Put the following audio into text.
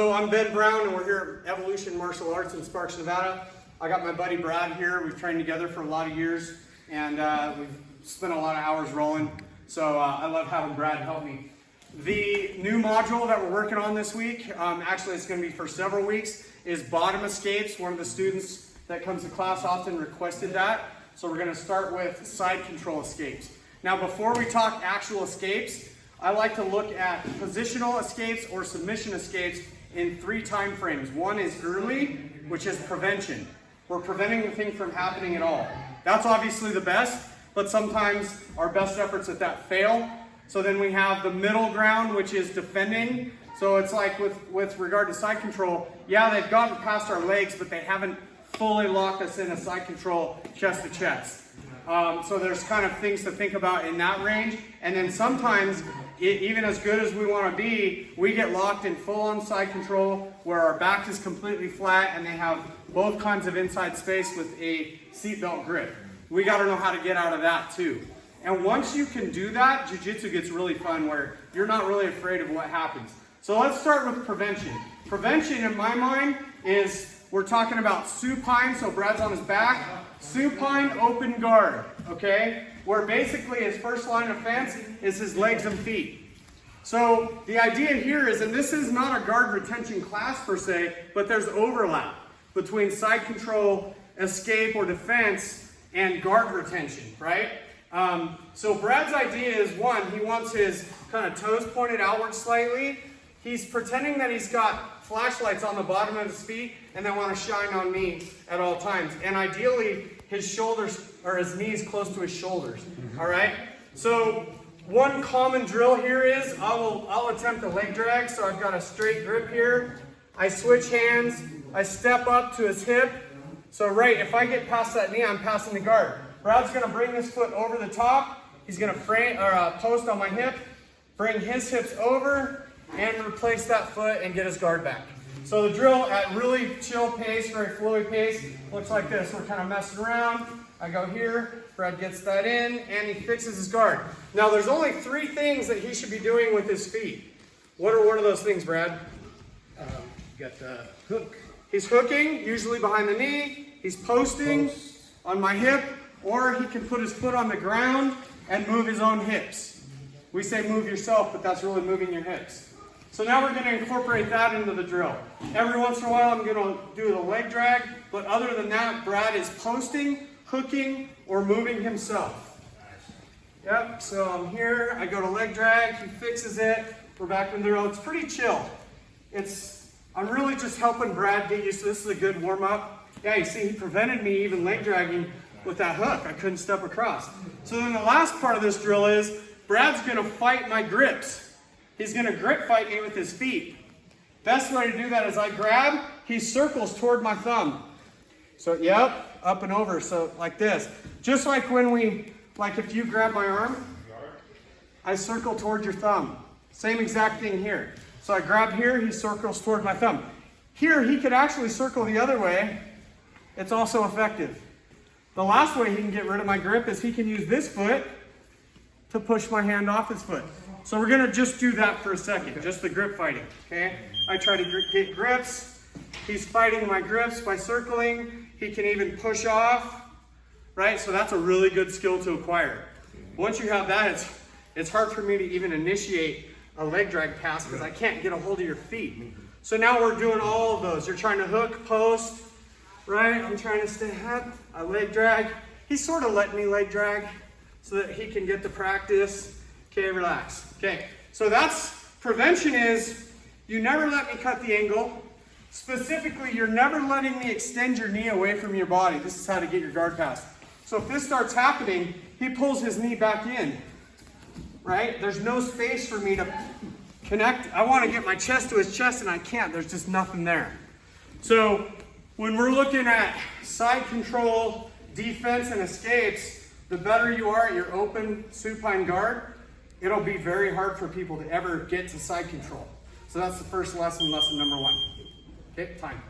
So I'm Ben Brown and we're here at Evolution Martial Arts in Sparks, Nevada. I got my buddy Brad here. We've trained together for a lot of years and we've spent a lot of hours rolling. So I love having Brad help me. The new module that we're working on this week, actually it's going to be for several weeks, is bottom escapes. One of the students that comes to class often requested that. So we're going to start with side control escapes. Now before we talk actual escapes, I like to look at positional escapes or submission escapes in 3 time frames. One is early, which is prevention. We're preventing the thing from happening at all. That's obviously the best, but sometimes our best efforts at that fail. So then we have the middle ground, which is defending. So it's like with regard to side control, yeah, they've gotten past our legs, but they haven't fully locked us in a side control chest to chest. So there's kind of things to think about in that range. And then sometimes, even as good as we want to be, we get locked in full-on side control where our back is completely flat and they have both kinds of inside space with a seatbelt grip. We got to know how to get out of that too. And once you can do that, jiu-jitsu gets really fun where you're not really afraid of what happens. So let's start with prevention. Prevention in my mind is, we're talking about supine, so Brad's on his back. Supine open guard, okay? Where basically his first line of defense is his legs and feet. So the idea here is, and this is not a guard retention class per se, but there's overlap between side control, escape, or defense and guard retention, right? So Brad's idea is, one, he wants his kind of toes pointed outward slightly. He's pretending that he's got flashlights on the bottom of his feet and they want to shine on me at all times. And ideally, his shoulders or his knees close to his shoulders. All right? So one common drill here is I'll attempt a leg drag. So I've got a straight grip here. I switch hands. I step up to his hip. So if I get past that knee, I'm passing the guard. Brad's going to bring this foot over the top. He's going to post on my hip, bring his hips over, and replace that foot and get his guard back. So the drill at really chill pace, very flowy pace, looks like this. We're kind of messing around. I go here, Brad gets that in, and he fixes his guard. Now there's only 3 things that he should be doing with his feet. What are those things, Brad? Got the hook. He's hooking, usually behind the knee. He's posting on my hip, or he can put his foot on the ground and move his own hips. We say move yourself, but that's really moving your hips. So now we're going to incorporate that into the drill. Every once in a while I'm going to do the leg drag, but other than that, Brad is posting, hooking, or moving himself. Yep, so I'm here, I go to leg drag, he fixes it, we're back in the drill. It's pretty chill. I'm really just helping Brad get used to this. Is a good warm up. Yeah, you see he prevented me even leg dragging with that hook. I couldn't step across. So then the last part of this drill is Brad's going to fight my grips. He's going to grip fight me with his feet. Best way to do that is I grab, he circles toward my thumb. So, yep, up and over, so like this. Just like if you grab my arm, I circle toward your thumb. Same exact thing here. So I grab here, he circles toward my thumb. Here, he could actually circle the other way. It's also effective. The last way he can get rid of my grip is he can use this foot to push my hand off his foot. So we're going to just do that for a second, just the grip fighting, okay? I try to get grips. He's fighting my grips by circling. He can even push off, right? So that's a really good skill to acquire. Once you have that, it's hard for me to even initiate a leg drag pass because I can't get a hold of your feet. So now we're doing all of those. You're trying to hook, post, right? I'm trying to stay up, a leg drag. He's sort of letting me leg drag so that he can get the practice. Okay, relax. Okay, so that's prevention is you never let me cut the angle. Specifically, you're never letting me extend your knee away from your body. This is how to get your guard pass. So if this starts happening, he pulls his knee back in, right? There's no space for me to connect. I want to get my chest to his chest and I can't. There's just nothing there. So when we're looking at side control, defense, and escapes, the better you are at your open supine guard, it'll be very hard for people to ever get to side control. So that's the first lesson, lesson number 1. Okay, time.